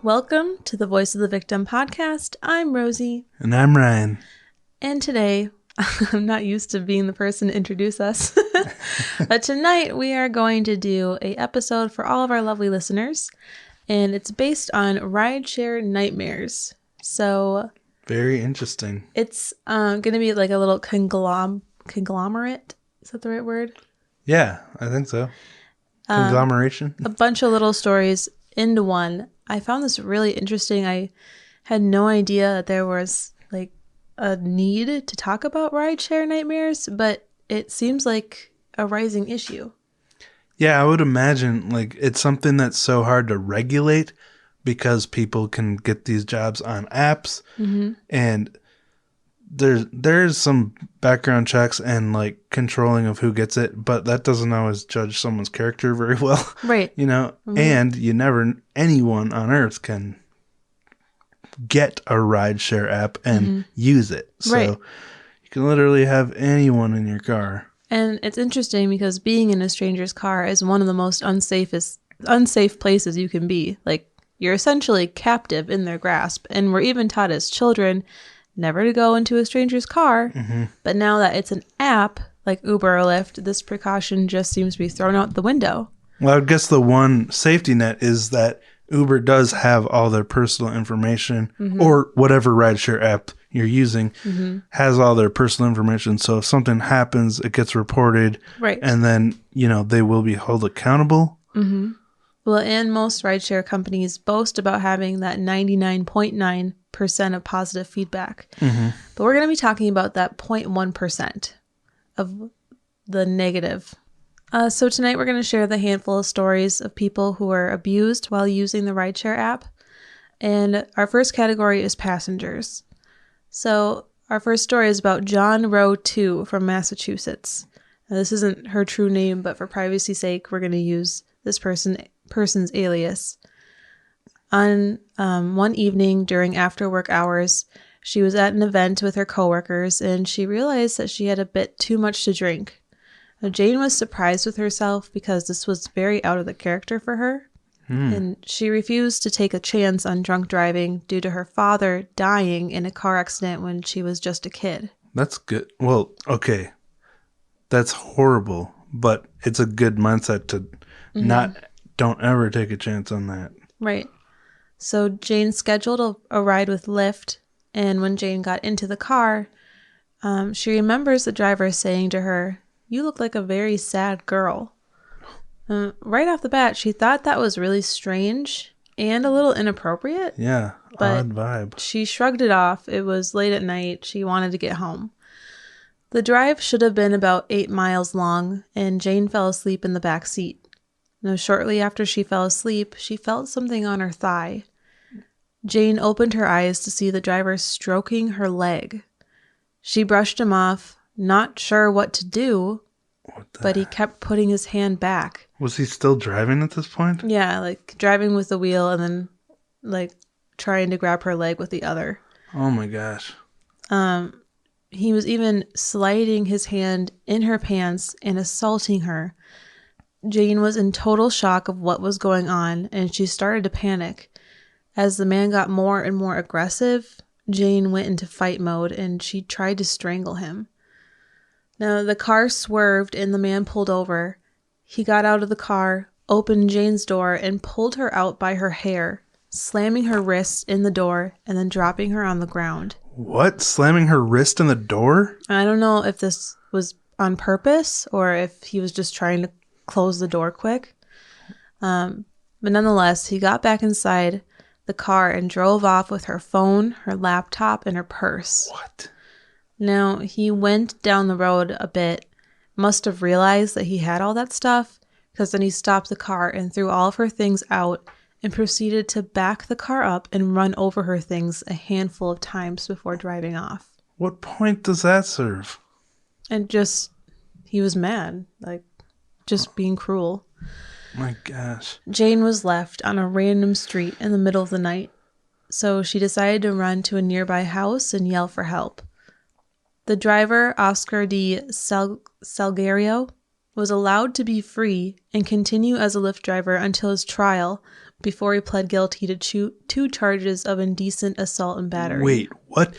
Welcome to the Voice of the Victim podcast. I'm Rosie. And I'm Ryan. And today, I'm not used to being the person to introduce us, but tonight we are going to do an episode for all of our lovely listeners, and it's based on rideshare nightmares. So very interesting. It's going to be like a little conglomerate. Is that the right word? Yeah, I think so. Conglomeration. A bunch of little stories into one. I found this really interesting. I had no idea that there was like a need to talk about rideshare nightmares, but it seems like a rising issue. Yeah, I would imagine like it's something that's so hard to regulate because people can get these jobs on apps, and there's some background checks and like controlling of who gets it, but that doesn't always judge someone's character very well. Right. You know, and anyone on earth can get a rideshare app and use it. So you can literally have anyone in your car. And it's interesting because being in a stranger's car is one of the most unsafe places you can be. Like, you're essentially captive in their grasp. And we're even taught as children never to go into a stranger's car. But now that it's an app like Uber or Lyft, this precaution just seems to be thrown out the window. Well, I would guess the one safety net is that Uber does have all their personal information, or whatever rideshare app you're using has all their personal information. So if something happens, it gets reported, right? And then, they will be held accountable. Well, and most rideshare companies boast about having that 99.9% of positive feedback. But we're going to be talking about that 0.1% of the negative. So tonight we're going to share the handful of stories of people who were abused while using the rideshare app. And our first category is passengers. So our first story is about John Roe 2 from Massachusetts. Now, this isn't her true name, but for privacy's sake, we're going to use this person's alias. On one evening during after-work hours, she was at an event with her coworkers, and she realized that she had a bit too much to drink. Now, Jane was surprised with herself because this was very out of the character for her, and she refused to take a chance on drunk driving due to her father dying in a car accident when she was just a kid. That's good. Well, okay. That's horrible, but it's a good mindset to don't ever take a chance on that. Right. So Jane scheduled a ride with Lyft, and when Jane got into the car, she remembers the driver saying to her, "You look like a very sad girl." Right off the bat, she thought that was really strange and a little inappropriate. Yeah, odd vibe. She shrugged it off. It was late at night. She wanted to get home. The drive should have been about 8 miles long, and Jane fell asleep in the back seat. Now, shortly after she fell asleep, she felt something on her thigh. Jane opened her eyes to see the driver stroking her leg. She brushed him off, not sure what to do, but he kept putting his hand back. Was he still driving at this point? Yeah, like driving with the wheel and then like trying to grab her leg with the other. Oh my gosh. He was even sliding his hand in her pants and assaulting her. Jane was in total shock of what was going on, and she started to panic. As the man got more and more aggressive, Jane went into fight mode and she tried to strangle him. Now, the car swerved and the man pulled over. He got out of the car, opened Jane's door, and pulled her out by her hair, slamming her wrists in the door and then dropping her on the ground. What? Slamming her wrist in the door? I don't know if this was on purpose or if he was just trying to close the door quick. But nonetheless, he got back inside the car and drove off with her phone, her laptop, and her purse. What? Now, he went down the road a bit, must have realized that he had all that stuff, because then he stopped the car and threw all of her things out and proceeded to back the car up and run over her things a handful of times before driving off. What point does that serve? And he was mad, like, just being cruel. My gosh. Jane was left on a random street in the middle of the night, so she decided to run to a nearby house and yell for help. The driver, Oscar D. Salgario, was allowed to be free and continue as a Lyft driver until his trial, before he pled guilty to two charges of indecent assault and battery. Wait, what?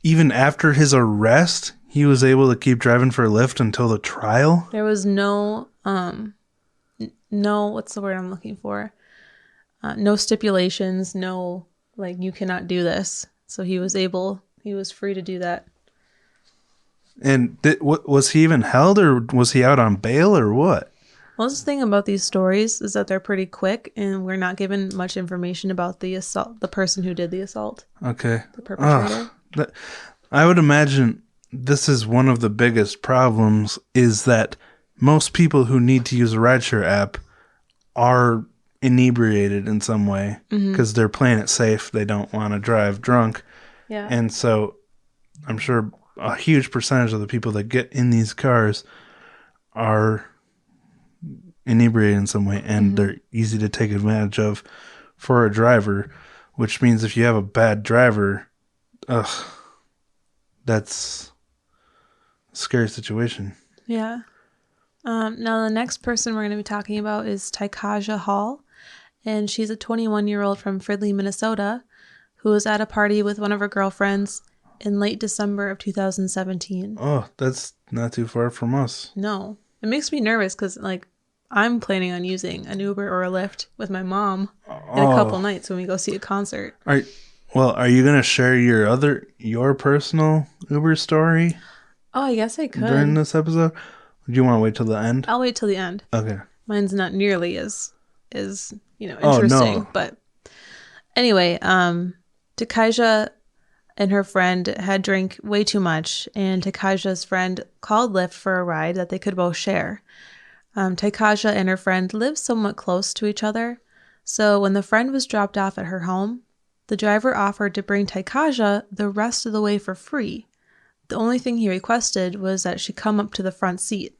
Even after his arrest, he was able to keep driving for Lyft until the trial? There was no what's the word I'm looking for? No stipulations, no, like, you cannot do this. So he was free to do that. And was he even held, or was he out on bail, or what? Well, the thing about these stories is that they're pretty quick, and we're not given much information about the assault, the person who did the assault. Okay. The perpetrator. I would imagine this is one of the biggest problems, is that most people who need to use a rideshare app are inebriated in some way because they're playing it safe. They don't want to drive drunk. Yeah. And so I'm sure a huge percentage of the people that get in these cars are inebriated in some way, and they're easy to take advantage of for a driver, which means if you have a bad driver, that's a scary situation. Yeah. Now the next person we're going to be talking about is Tykaja Hall, and she's a 21-year-old from Fridley, Minnesota, who was at a party with one of her girlfriends in late December of 2017. Oh, that's not too far from us. No. It makes me nervous because, like, I'm planning on using an Uber or a Lyft with my mom in a couple nights when we go see a concert. Are you going to share your personal Uber story? Oh, I guess I could. During this episode? Do you want to wait till the end? I'll wait till the end. Okay. Mine's not nearly as interesting. Oh, no. But anyway, Tykaja and her friend had drank way too much, and Tykaja's friend called Lyft for a ride that they could both share. Tykaja and her friend lived somewhat close to each other, so when the friend was dropped off at her home, the driver offered to bring Tykaja the rest of the way for free. The only thing he requested was that she come up to the front seat.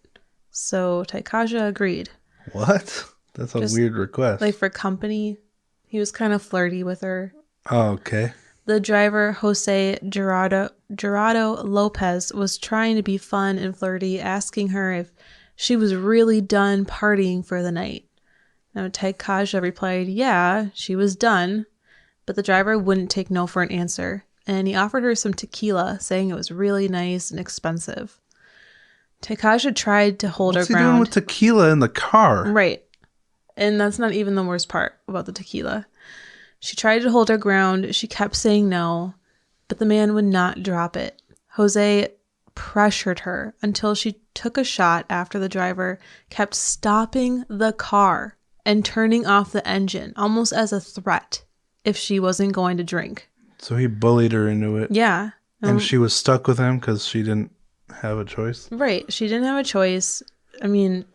So Tykaja agreed. What? That's a weird request. Like, for company. He was kind of flirty with her. Oh, okay. The driver, Jose Gerardo Lopez, was trying to be fun and flirty, asking her if she was really done partying for the night. Now, Tykaja replied, yeah, she was done, but the driver wouldn't take no for an answer, and he offered her some tequila, saying it was really nice and expensive. Tykaja tried to hold her ground. What's he doing with tequila in the car? Right. And that's not even the worst part about the tequila. She tried to hold her ground. She kept saying no, but the man would not drop it. Jose pressured her until she took a shot after the driver kept stopping the car and turning off the engine, almost as a threat, if she wasn't going to drink. So he bullied her into it. Yeah. And she was stuck with him because she didn't have a choice? Right. She didn't have a choice. I mean,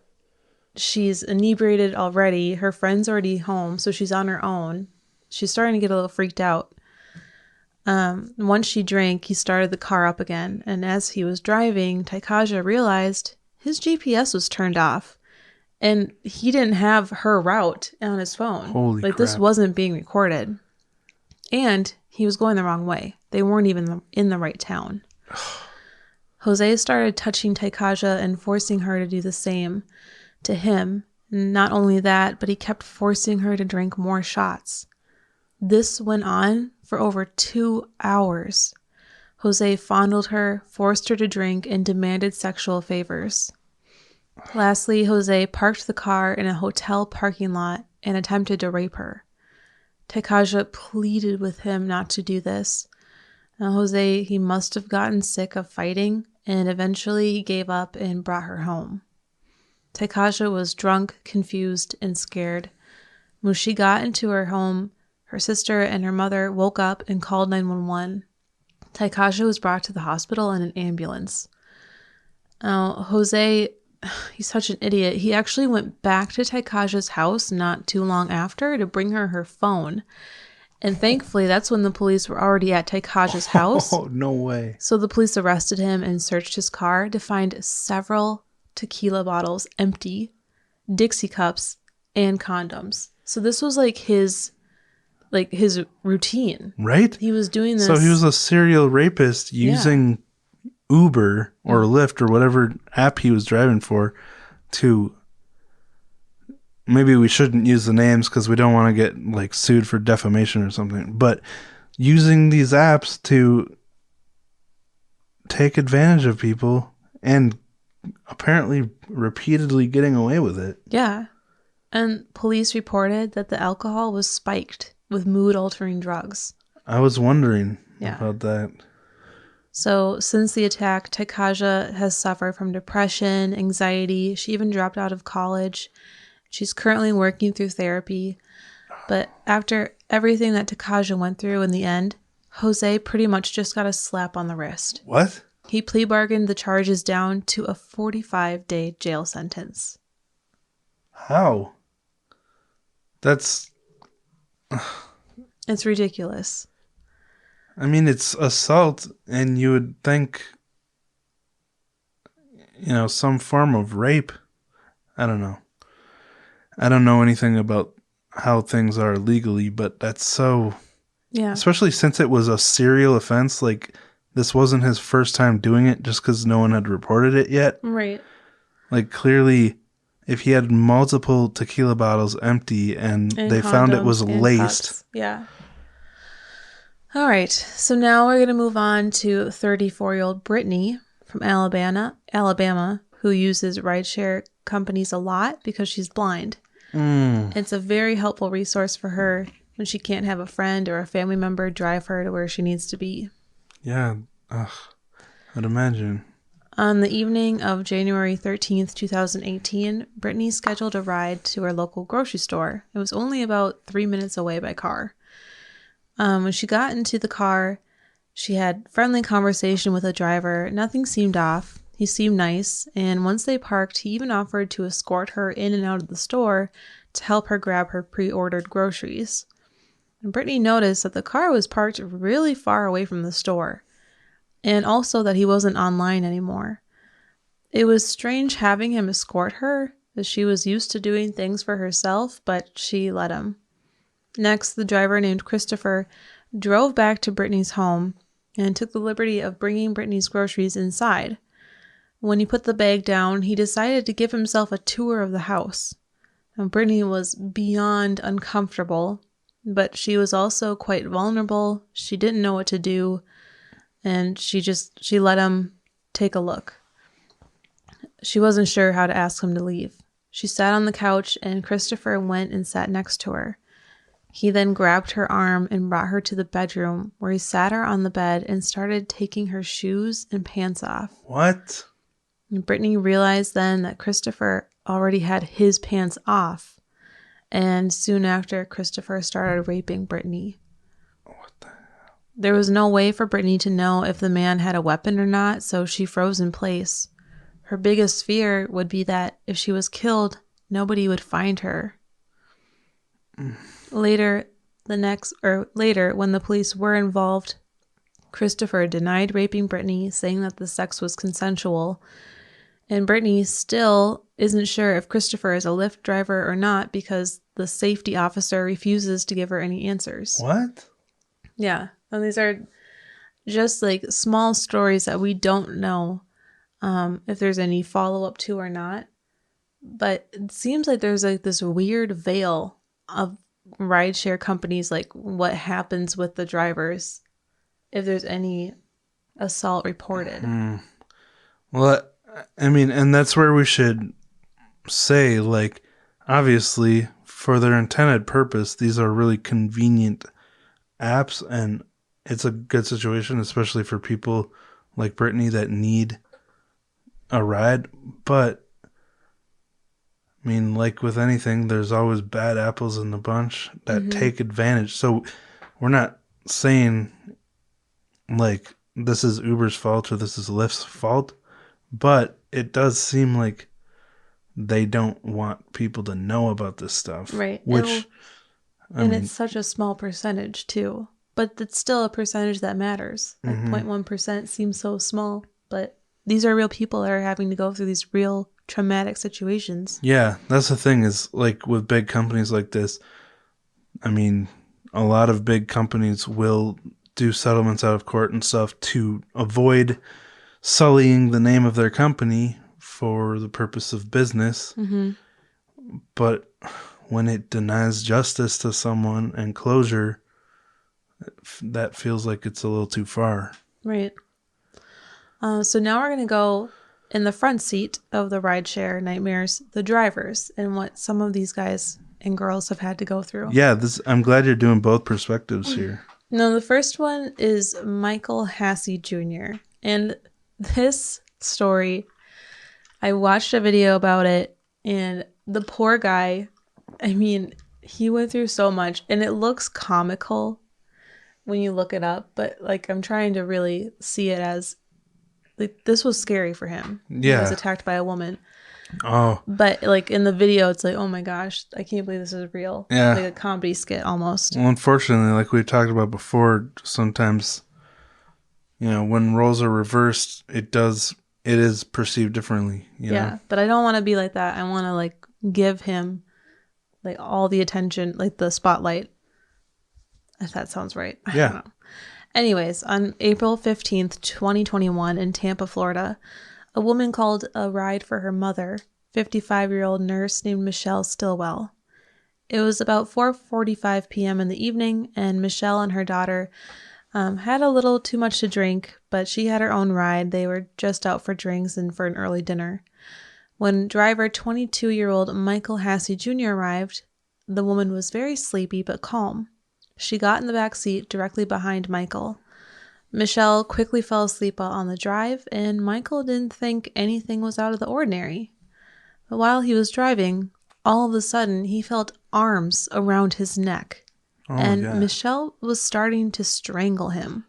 she's inebriated already. Her friend's already home, so she's on her own. She's starting to get a little freaked out. Once she drank, he started the car up again, and as he was driving, Tykaja realized his GPS was turned off, and he didn't have her route on his phone. Holy crap. This wasn't being recorded. And he was going the wrong way. They weren't even in the right town. Jose started touching Tykaja and forcing her to do the same to him. Not only that, but he kept forcing her to drink more shots. This went on for over 2 hours. Jose fondled her, forced her to drink, and demanded sexual favors. Lastly, Jose parked the car in a hotel parking lot and attempted to rape her. Tykaja pleaded with him not to do this. Now, Jose, he must have gotten sick of fighting, and eventually he gave up and brought her home. Tykaja was drunk, confused, and scared. When she got into her home, her sister and her mother woke up and called 911. Tykaja was brought to the hospital in an ambulance. Now, Jose, he's such an idiot. He actually went back to Tykaja's house not too long after to bring her phone. And thankfully, that's when the police were already at Tykaja's house. Oh, no way. So the police arrested him and searched his car to find several tequila bottles empty, Dixie cups, and condoms. So this was like his routine. Right? He was doing this. So he was a serial rapist using Uber or Lyft or whatever app he was driving for to maybe we shouldn't use the names because we don't want to get like sued for defamation or something, but using these apps to take advantage of people and apparently repeatedly getting away with it. Yeah. And police reported that the alcohol was spiked with mood-altering drugs. I was wondering about that. So since the attack, Takaja has suffered from depression, anxiety. She even dropped out of college. She's currently working through therapy. But after everything that Takaja went through in the end, Jose pretty much just got a slap on the wrist. What? He plea bargained the charges down to a 45-day jail sentence. How? That's... It's ridiculous. I mean, it's assault, and you would think, some form of rape. I don't know. I don't know anything about how things are legally, but that's so... Yeah. Especially since it was a serial offense, like, this wasn't his first time doing it just because no one had reported it yet. Right. Like, clearly, if he had multiple tequila bottles empty and they found it was laced. Cups. Yeah. All right. So now we're going to move on to 34-year-old Brittany from Alabama, who uses rideshare companies a lot because she's blind. It's a very helpful resource for her when she can't have a friend or a family member drive her to where she needs to be. Yeah. I'd imagine. On the evening of January 13th, 2018, Brittany scheduled a ride to her local grocery store. It was only about 3 minutes away by car. When she got into the car, she had friendly conversation with the driver. Nothing seemed off. He seemed nice, and once they parked, he even offered to escort her in and out of the store to help her grab her pre-ordered groceries. And Brittany noticed that the car was parked really far away from the store, and also that he wasn't online anymore. It was strange having him escort her, as she was used to doing things for herself, but she let him. Next, the driver named Christopher drove back to Brittany's home and took the liberty of bringing Brittany's groceries inside. When he put the bag down, he decided to give himself a tour of the house. And Brittany was beyond uncomfortable, but she was also quite vulnerable. She didn't know what to do, and she let him take a look. She wasn't sure how to ask him to leave. She sat on the couch, and Christopher went and sat next to her. He then grabbed her arm and brought her to the bedroom, where he sat her on the bed and started taking her shoes and pants off. What? And Brittany realized then that Christopher already had his pants off. And soon after, Christopher started raping Brittany. What the hell? There was no way for Brittany to know if the man had a weapon or not, so she froze in place. Her biggest fear would be that if she was killed, nobody would find her. Later, when the police were involved, Christopher denied raping Brittany, saying that the sex was consensual. And Brittany still isn't sure if Christopher is a Lyft driver or not because the safety officer refuses to give her any answers. What? Yeah. And these are just like small stories that we don't know if there's any follow-up to or not. But it seems like there's like this weird veil of rideshare companies, like what happens with the drivers if there's any assault reported. Well, I mean, and that's where we should say, like, obviously, for their intended purpose, these are really convenient apps, and it's a good situation, especially for people like Brittany that need a ride. But, I mean, like with anything, there's always bad apples in the bunch that take advantage. So we're not saying, like, this is Uber's fault or this is Lyft's fault. But it does seem like they don't want people to know about this stuff. Right. Which, it's such a small percentage, too. But it's still a percentage that matters. Like 0.1% seems so small. But these are real people that are having to go through these real traumatic situations. Yeah, that's the thing is, like, with big companies like this, I mean, a lot of big companies will do settlements out of court and stuff to avoid sullying the name of their company for the purpose of business. But when it denies justice to someone and closure, that feels like it's a little too far. Right. So now we're going to go in the front seat of the rideshare nightmares, the drivers, and what some of these guys and girls have had to go through. Yeah, I'm glad you're doing both perspectives here. No, the first one is Michael Hassey Jr. And this story, I watched a video about it, and the poor guy, I mean, he went through so much, and it looks comical when you look it up, but like I'm trying to really see it as like this was scary for him. Yeah. He was attacked by a woman. Oh. But like in the video, it's like, oh my gosh, I can't believe this is real. Yeah. Like a comedy skit almost. Well, unfortunately, like we talked about before, sometimes, when roles are reversed, it is perceived differently. You know? But I don't want to be like that. I want to like give him like all the attention, like the spotlight. If that sounds right. I don't know. Anyways, on April 15th, 2021 in Tampa, Florida, a woman called a ride for her mother, 55-year-old nurse named Michelle Stillwell. It was about 4:45 p.m. in the evening, and Michelle and her daughter had a little too much to drink, but she had her own ride. They were just out for drinks and for an early dinner. When driver 22-year-old Michael Hassey Jr. arrived, the woman was very sleepy but calm. She got in the back seat directly behind Michael. Michelle quickly fell asleep on the drive, and Michael didn't think anything was out of the ordinary. But while he was driving, all of a sudden he felt arms around his neck, and Michelle was starting to strangle him.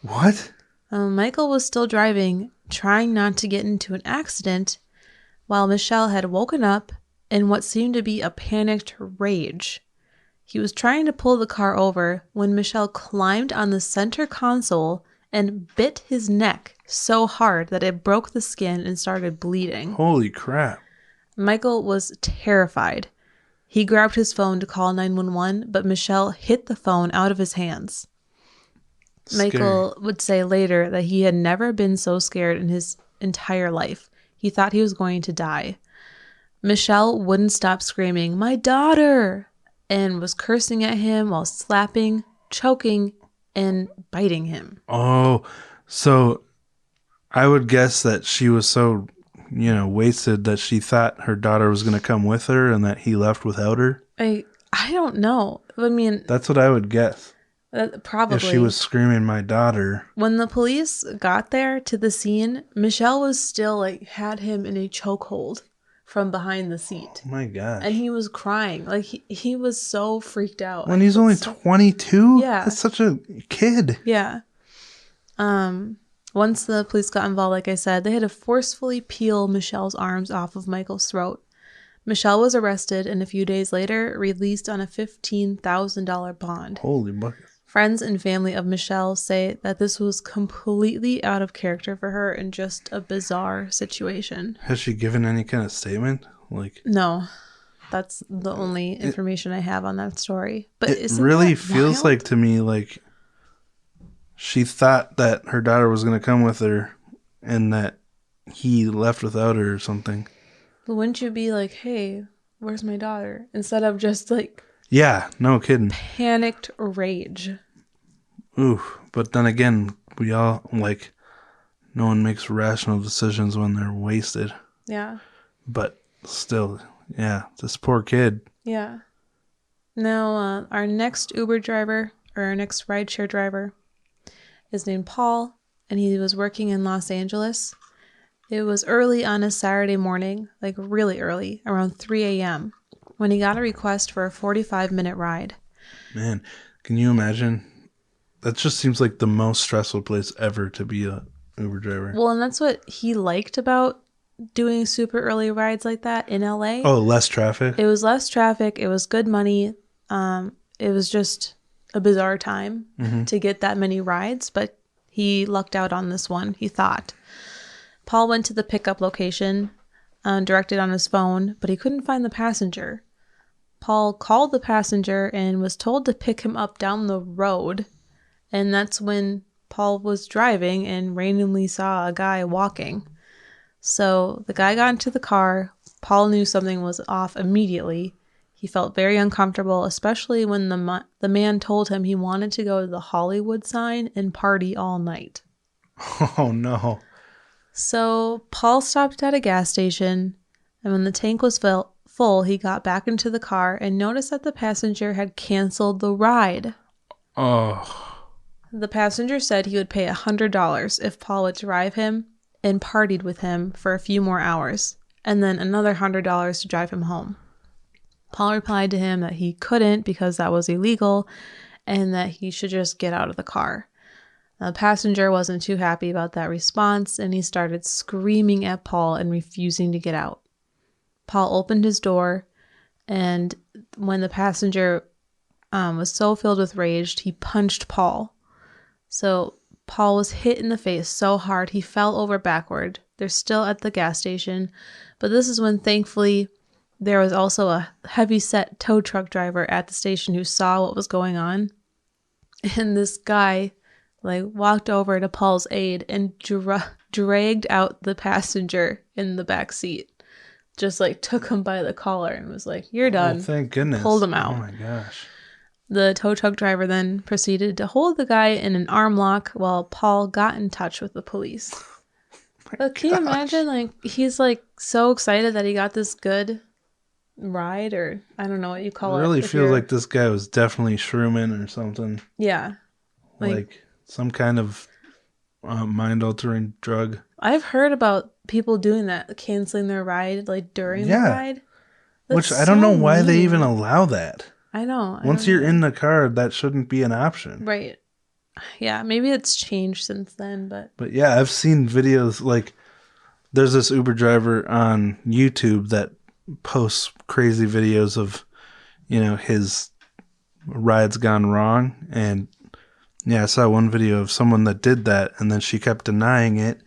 What? Michael was still driving, trying not to get into an accident, while Michelle had woken up in what seemed to be a panicked rage. He was trying to pull the car over when Michelle climbed on the center console and bit his neck so hard that it broke the skin and started bleeding. Holy crap. Michael was terrified. He grabbed his phone to call 911, but Michelle hit the phone out of his hands. Scary. Michael would say later that he had never been so scared in his entire life. He thought he was going to die. Michelle wouldn't stop screaming, "My daughter!" and was cursing at him while slapping, choking, and biting him. Oh, so I would guess that she was so, wasted that she thought her daughter was going to come with her and that he left without her. I don't know. I mean, that's what I would guess. Probably. If she was screaming, "My daughter." When the police got there to the scene, Michelle was still had him in a chokehold from behind the seat. Oh my gosh. And he was crying. Like he was so freaked out. When he's only 22? Yeah. That's such a kid. Yeah. Once the police got involved, like I said, they had to forcefully peel Michelle's arms off of Michael's throat. Michelle was arrested and a few days later released on a $15,000 bond. Holy bucket. Friends and family of Michelle say that this was completely out of character for her and just a bizarre situation. Has she given any kind of statement? No, that's the only information I have on that story. But it really feels like to me like she thought that her daughter was going to come with her and that he left without her or something. But wouldn't you be like, "Hey, where's my daughter?" Instead of just yeah, no kidding. Panicked rage. Ooh, but then again, we all no one makes rational decisions when they're wasted. Yeah. But still, yeah, this poor kid. Yeah. Now, our next Uber driver, or our next rideshare driver, is named Paul, and he was working in Los Angeles. It was early on a Saturday morning, really early, around 3 a.m., when he got a request for a 45-minute ride. Man, can you imagine? That just seems like the most stressful place ever to be a Uber driver. Well, and that's what he liked about doing super early rides like that in LA. Oh, less traffic? It was less traffic. It was good money. It was just a bizarre time to get that many rides, but he lucked out on this one, he thought. Paul went to the pickup location, directed on his phone, but he couldn't find the passenger. Paul called the passenger and was told to pick him up down the road. And that's when Paul was driving and randomly saw a guy walking. So the guy got into the car, Paul knew something was off immediately. He felt very uncomfortable, especially when the man told him he wanted to go to the Hollywood sign and party all night. Oh, no. So Paul stopped at a gas station, and when the tank was full, he got back into the car and noticed that the passenger had canceled the ride. Oh. The passenger said he would pay $100 if Paul would drive him and partied with him for a few more hours, and then another $100 to drive him home. Paul replied to him that he couldn't because that was illegal and that he should just get out of the car. The passenger wasn't too happy about that response, and he started screaming at Paul and refusing to get out. Paul opened his door, and when the passenger was so filled with rage, he punched Paul. So Paul was hit in the face so hard he fell over backward. They're still at the gas station, but this is when, thankfully, there was also a heavy-set tow truck driver at the station who saw what was going on. And this guy walked over to Paul's aid and dragged out the passenger in the back seat. Just took him by the collar and was like, "You're done." Oh, thank goodness. Pulled him out. Oh my gosh. The tow truck driver then proceeded to hold the guy in an arm lock while Paul got in touch with the police. Can you imagine? He's so excited that he got this good ride, or I don't know what you call it. It really feels like this guy was definitely shrooming or something. Yeah. Like some kind of mind-altering drug. I've heard about people doing that, canceling their ride during the ride. Which I don't know why they even allow that. I know. Once you're in the car, that shouldn't be an option. Right. Yeah, maybe it's changed since then, but... But yeah, I've seen videos, there's this Uber driver on YouTube that posts crazy videos of, his rides gone wrong. And yeah, I saw one video of someone that did that, and then she kept denying it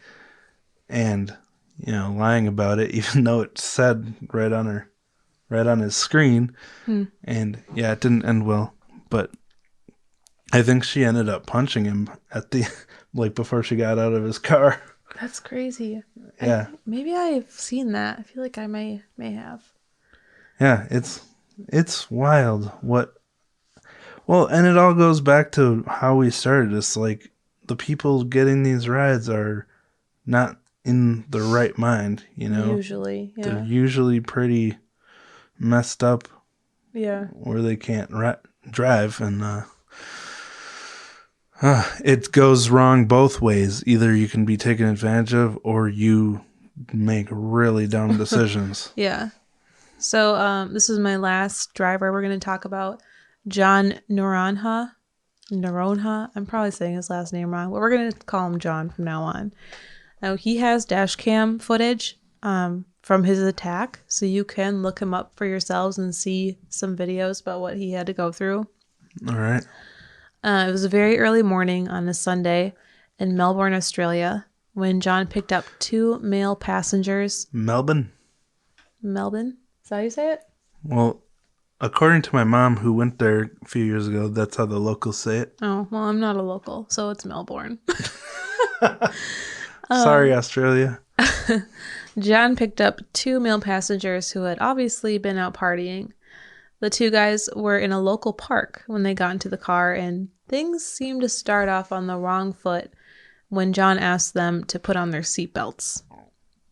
and, lying about it, even though it said right on his screen. And yeah, it didn't end well, but I think she ended up punching him at the before she got out of his car. That's crazy. Yeah. Maybe I've seen that. I feel like I may have. Yeah, it's wild and it all goes back to how we started. It's the people getting these rides are not in the right mind, Usually, yeah. They're usually pretty messed up. Yeah. Where they can't drive, and it goes wrong both ways. Either you can be taken advantage of, or you make really dumb decisions. Yeah. So this is my last driver we're going to talk about, John Noronha. I'm probably saying his last name wrong, but we're going to call him John from now on. Now, he has dash cam footage from his attack, so you can look him up for yourselves and see some videos about what he had to go through. All right. It was a very early morning on a Sunday in Melbourne, Australia, when John picked up two male passengers. Melbourne? Is that how you say it? Well, according to my mom, who went there a few years ago, that's how the locals say it. Oh, well, I'm not a local, so it's Melbourne. Sorry, Australia. John picked up two male passengers who had obviously been out partying. The two guys were in a local park when they got into the car, and things seemed to start off on the wrong foot when John asked them to put on their seatbelts.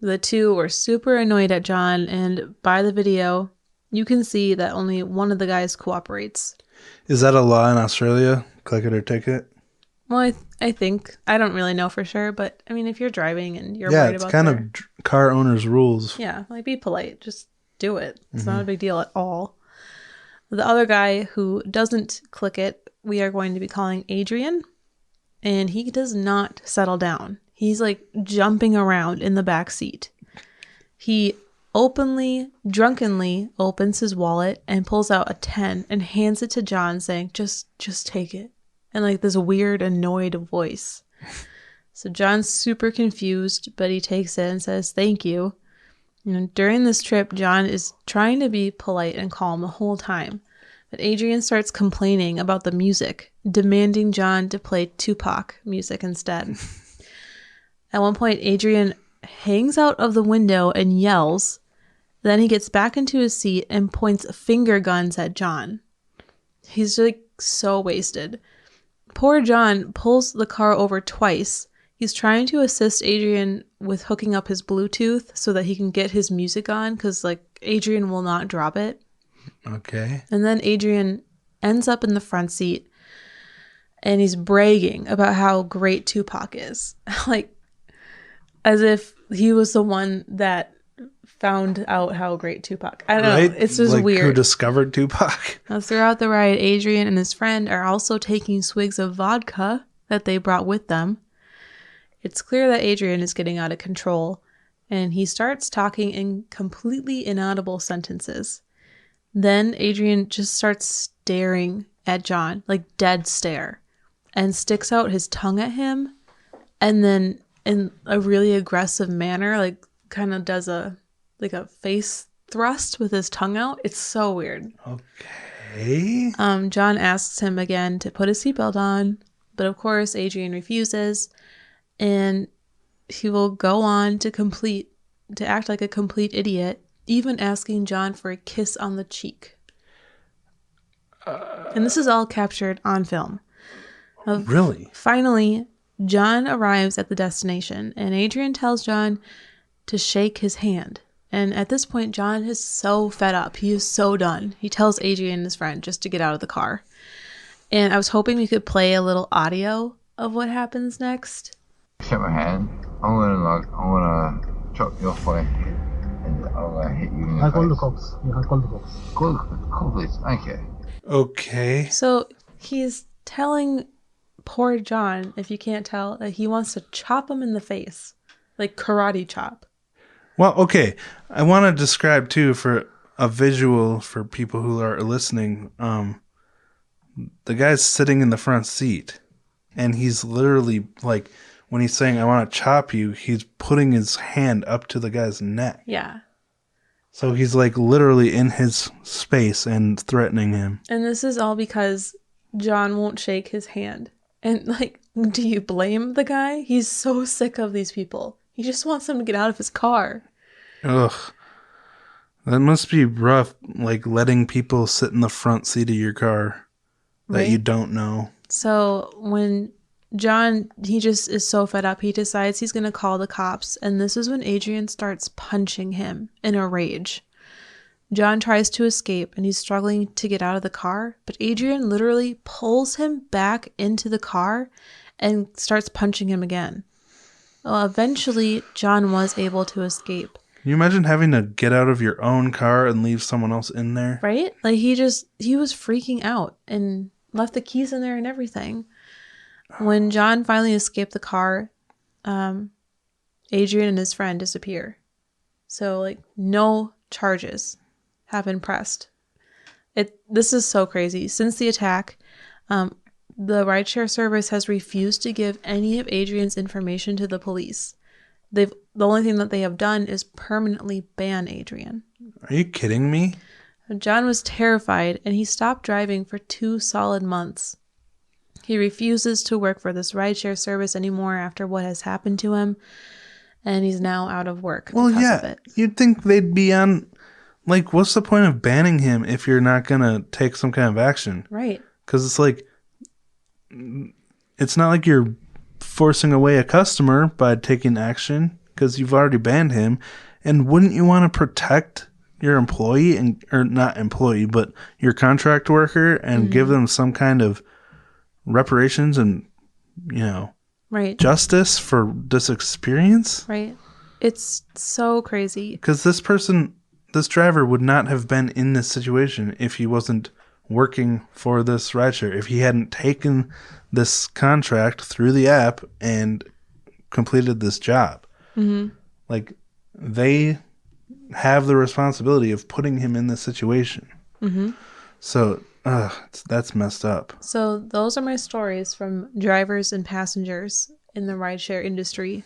The two were super annoyed at John, and by the video, you can see that only one of the guys cooperates. Is that a law in Australia? Click it or ticket? Well, I think. I don't really know for sure, but I mean, if you're driving and you're worried about kind of car owners' rules. Yeah, be polite. Just do it. It's not a big deal at all. The other guy who doesn't click it, we are going to be calling Adrian, and he does not settle down. He's jumping around in the back seat. He drunkenly opens his wallet and pulls out a 10 and hands it to John, saying, just take it. And this weird, annoyed voice. So John's super confused, but he takes it and says, "Thank you." During this trip, John is trying to be polite and calm the whole time. But Adrian starts complaining about the music, demanding John to play Tupac music instead. At one point, Adrian hangs out of the window and yells, Then he gets back into his seat and points finger guns at John. He's like so wasted. Poor John pulls the car over twice. He's trying to assist Adrian with hooking up his Bluetooth so that he can get his music on because, like, Adrian will not drop it. Okay. And then Adrian ends up in the front seat and he's bragging about how great Tupac is. Like, as if he was the one that found out how great Tupac. I don't know. It's just like, weird. who discovered Tupac? Now, throughout the ride, Adrian and his friend are also taking swigs of vodka that they brought with them. It's clear that Adrian is getting out of control, and he starts talking in completely inaudible sentences. Then Adrian just starts staring at John, like dead stare, and sticks out his tongue at him, and then in a really aggressive manner, like kind of does a face thrust with his tongue out. It's so weird. Okay. John asks him again to put his seatbelt on, but of course Adrian refuses, and he will go on to act like a complete idiot, even asking John for a kiss on the cheek. And this is all captured on film. Really? Finally, John arrives at the destination, and Adrian tells John to shake his hand. And at this point, John is so fed up. He is so done. He tells Adrian and his friend just to get out of the car. And I was hoping we could play a little audio of what happens next. Shake my hand. I'm gonna chop you off my head, and I'm gonna hit you in the I call face. the cops. Yeah, I call the cops. Call police. Thank you. Okay. So he's telling poor John, if you can't tell, that he wants to chop him in the face. Like karate chop. Well, okay. I want to describe, too, for a visual for people who are listening. The guy's sitting in the front seat, and he's literally, like, when he's saying, I want to chop you, he's putting his hand up to the guy's neck. Yeah. So he's, like, literally in his space and threatening him. And this is all because John won't shake his hand. And, like, do you blame the guy? He's so sick of these people. He just wants them to get out of his car. Ugh. That must be rough, like, letting people sit in the front seat of your car that you don't know. So when John, he just is so fed up, he decides he's going to call the cops. And this is when Adrian starts punching him in a rage. John tries to escape and he's struggling to get out of the car, but Adrian literally pulls him back into the car and starts punching him again. Well, eventually, John was able to escape. Can you imagine having to get out of your own car and leave someone else in there? Right? Like, he was freaking out and left the keys in there and everything. When John finally escaped the car, Adrian and his friend disappear. So, like, no charges have been pressed. This is so crazy. Since the attack, the rideshare service has refused to give any of Adrian's information to the police. The only thing that they have done is permanently ban Adrian. Are you kidding me? John was terrified and he stopped driving for 2 solid months. He refuses to work for this rideshare service anymore after what has happened to him, and he's now out of work because of it. You'd think they'd be on, like, what's the point of banning him if you're not going to take some kind of action? Right. Because it's like, it's not like you're forcing away a customer by taking action because you've already banned him. And wouldn't you want to protect your employee or not employee, but your contract worker and give them some kind of reparations and, Right. justice for this experience? Right. It's so crazy. Because this driver would not have been in this situation if he wasn't working for this rideshare, if he hadn't taken this contract through the app and completed this job. Mm-hmm. Like, they have the responsibility of putting him in this situation. Mm-hmm. So, that's messed up. So those are my stories from drivers and passengers in the rideshare industry.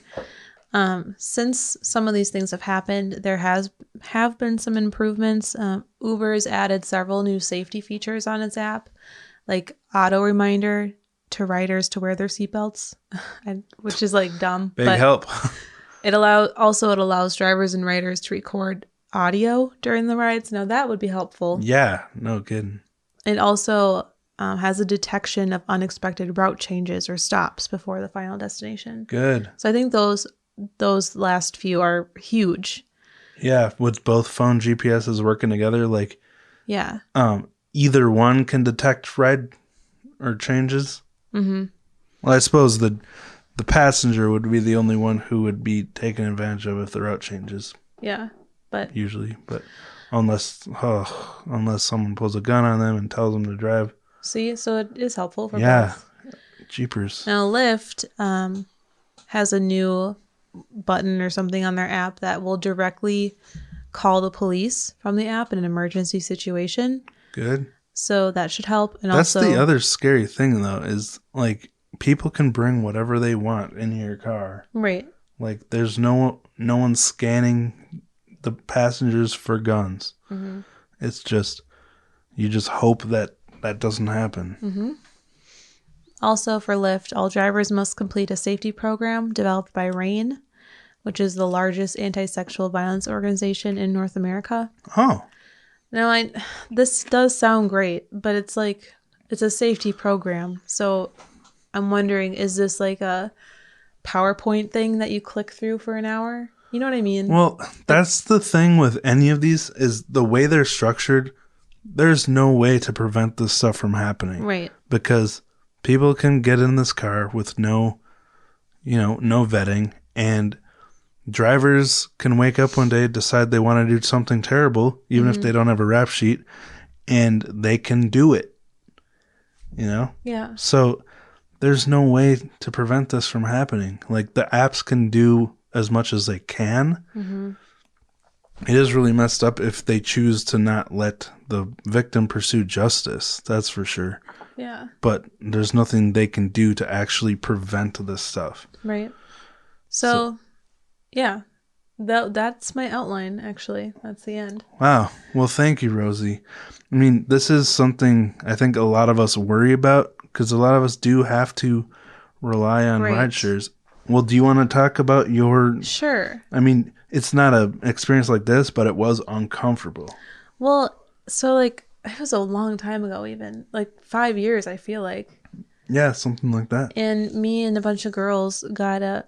Since some of these things have happened, there have been some improvements. Uber has added several new safety features on its app, like auto reminder to riders to wear their seatbelts, which is like dumb. Big help. It allows drivers and riders to record audio during the rides. Now that would be helpful. Yeah, no kidding. It also has a detection of unexpected route changes or stops before the final destination. Good. So I think those last few are huge. Yeah, with both phone GPSs working together, like Yeah. either one can detect ride or changes. Mm-hmm. Well, I suppose the passenger would be the only one who would be taken advantage of if the route changes. Yeah, but usually, but unless someone pulls a gun on them and tells them to drive. See, so it is helpful for both. Jeepers. Now Lyft has a new button or something on their app that will directly call the police from the app in an emergency situation. Good. So that should help. And that's also, the other scary thing, though, is like people can bring whatever they want in your car. Right. Like there's no one scanning the passengers for guns. Mm-hmm. It's just you just hope that doesn't happen. Mm-hmm. Also for Lyft, all drivers must complete a safety program developed by RAIN, which is the largest anti-sexual violence organization in North America. Oh. Now, this does sound great, but it's like it's a safety program. So I'm wondering, is this like a PowerPoint thing that you click through for an hour? You know what I mean? Well, that's the thing with any of these is the way they're structured. There's no way to prevent this stuff from happening. Right. Because people can get in this car with no vetting, and drivers can wake up one day, decide they want to do something terrible, even if they don't have a rap sheet, and they can do it. Yeah. So there's no way to prevent this from happening. Like the apps can do as much as they can. Mm-hmm. It is really messed up if they choose to not let the victim pursue justice. That's for sure. Yeah. But there's nothing they can do to actually prevent this stuff. Right. So yeah, that's my outline, actually. That's the end. Wow. Well, thank you, Rosie. I mean, this is something I think a lot of us worry about because a lot of us do have to rely on rideshares. Well, do you want to talk about your... Sure. I mean, it's not an experience like this, but it was uncomfortable. Well, so like, it was a long time ago even. Like 5 years, I feel like. Yeah, something like that. And me and a bunch of girls got a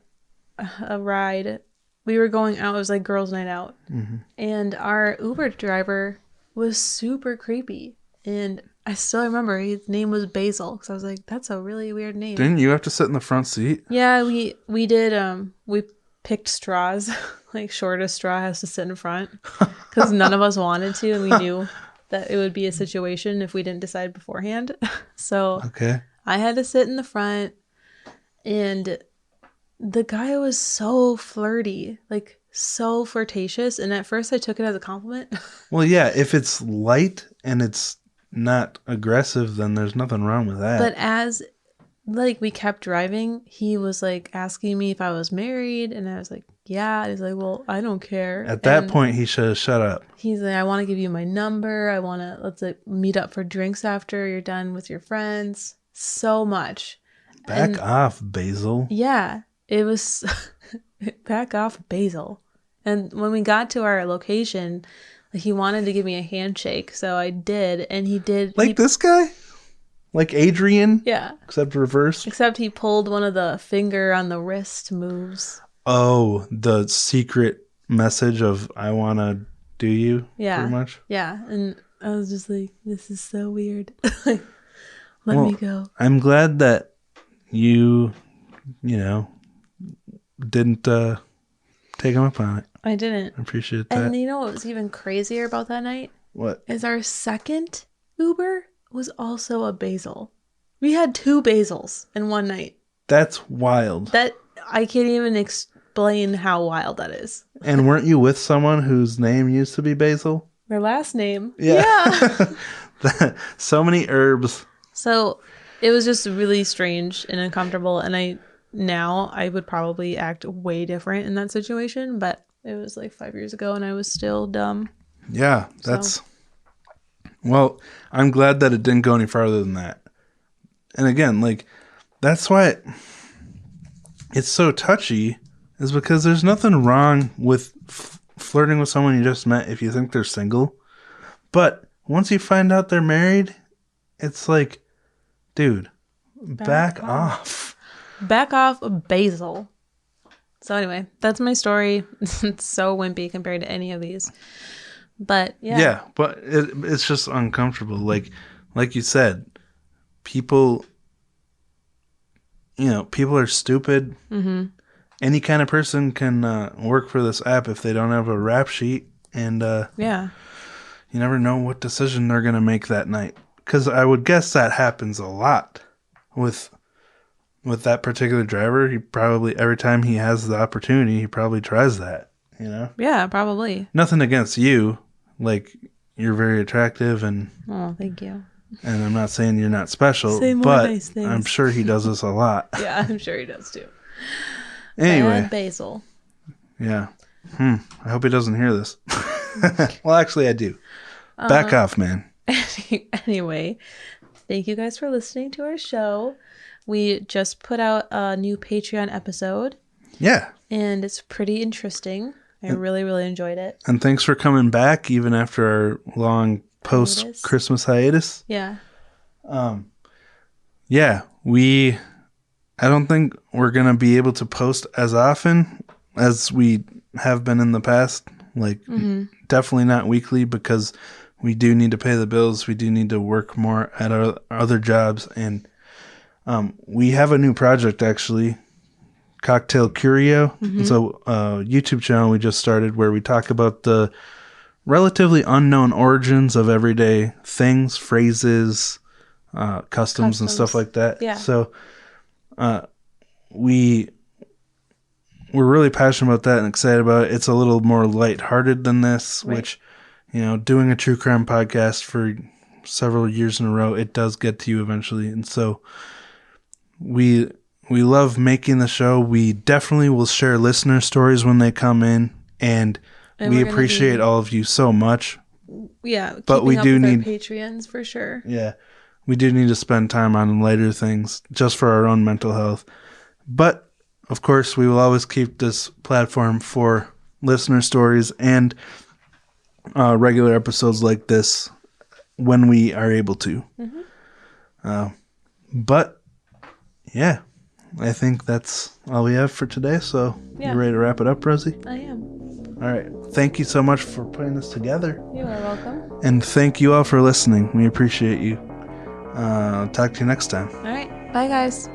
ride. We were going out. It was like girls' night out. Mm-hmm. And our Uber driver was super creepy. And I still remember his name was Basil. Because I was like, that's a really weird name. Didn't you have to sit in the front seat? Yeah, we did. We picked straws. Like, shortest straw has to sit in front. Because none of us wanted to. And we knew that it would be a situation if we didn't decide beforehand. So okay. I had to sit in the front. And the guy was so flirty, like so flirtatious. And at first I took it as a compliment. Well, yeah, if it's light and it's not aggressive, then there's nothing wrong with that. But as like we kept driving, he was like asking me if I was married. And I was like, yeah. And he's like, well, I don't care. At that point, he should have shut up. He's like, I want to give you my number. Let's like meet up for drinks after you're done with your friends. So much. Back off, Basil. Yeah. It was back off, Basil. And when we got to our location, he wanted to give me a handshake. So I did. And he did. Like this guy? Like Adrian? Yeah. Except reversed? Except he pulled one of the finger on the wrist moves. Oh, the secret message of I want to do you? Yeah. Pretty much? Yeah. And I was just like, this is so weird. Let me go. I'm glad that you didn't take him up on it. I didn't. I appreciate that. And you know what was even crazier about that night? What? Is our second Uber was also a Basil. We had 2 Basils in one night. That's wild. That I can't even explain how wild that is. And weren't you with someone whose name used to be Basil? Their last name. Yeah. So many herbs. So it was just really strange and uncomfortable. And I would probably act way different in that situation. But it was like 5 years ago and I was still dumb. Yeah, well, I'm glad that it didn't go any farther than that. And again, like, that's why it's so touchy, is because there's nothing wrong with flirting with someone you just met if you think they're single. But once you find out they're married, it's like, dude, back off. Back off, Basil. So anyway, that's my story. It's so wimpy compared to any of these. But yeah. Yeah, but it's just uncomfortable. Like you said, people are stupid. Mm-hmm. Any kind of person can work for this app if they don't have a rap sheet. And yeah, you never know what decision they're going to make that night. Because I would guess that happens a lot with that particular driver. He probably, every time he has the opportunity, he probably tries that, you know? Yeah, probably. Nothing against you. Like, you're very attractive and... Oh, thank you. And I'm not saying you're not special, Say more but nice things. I'm sure he does this a lot. Yeah, I'm sure he does too. Anyway. Bad Basil. Yeah. I hope he doesn't hear this. Well, actually, I do. Back off, man. Anyway, thank you guys for listening to our show. We just put out a new Patreon episode. Yeah. And it's pretty interesting. I really, really enjoyed it. And thanks for coming back even after our long post-Christmas hiatus. Yeah. Yeah, I don't think we're going to be able to post as often as we have been in the past. Like, definitely not weekly because we do need to pay the bills. We do need to work more at our other jobs. And we have a new project, actually, Cocktail Curio. It's a YouTube channel we just started where we talk about the relatively unknown origins of everyday things, phrases, customs and stuff like that. Yeah. So we're really passionate about that and excited about it. It's a little more lighthearted than this, right. Which, doing a true crime podcast for several years in a row, it does get to you eventually. And so we love making the show. We definitely will share listener stories when they come in, and we appreciate all of you so much. Yeah, but we do need Patreons for sure. Yeah, we do need to spend time on lighter things just for our own mental health. But of course, we will always keep this platform for listener stories and regular episodes like this when we are able to. But yeah, I think that's all we have for today. So you ready to wrap it up, Rosie? I am. All right. Thank you so much for putting this together. You are welcome. And thank you all for listening. We appreciate you. Talk to you next time. All right. Bye, guys.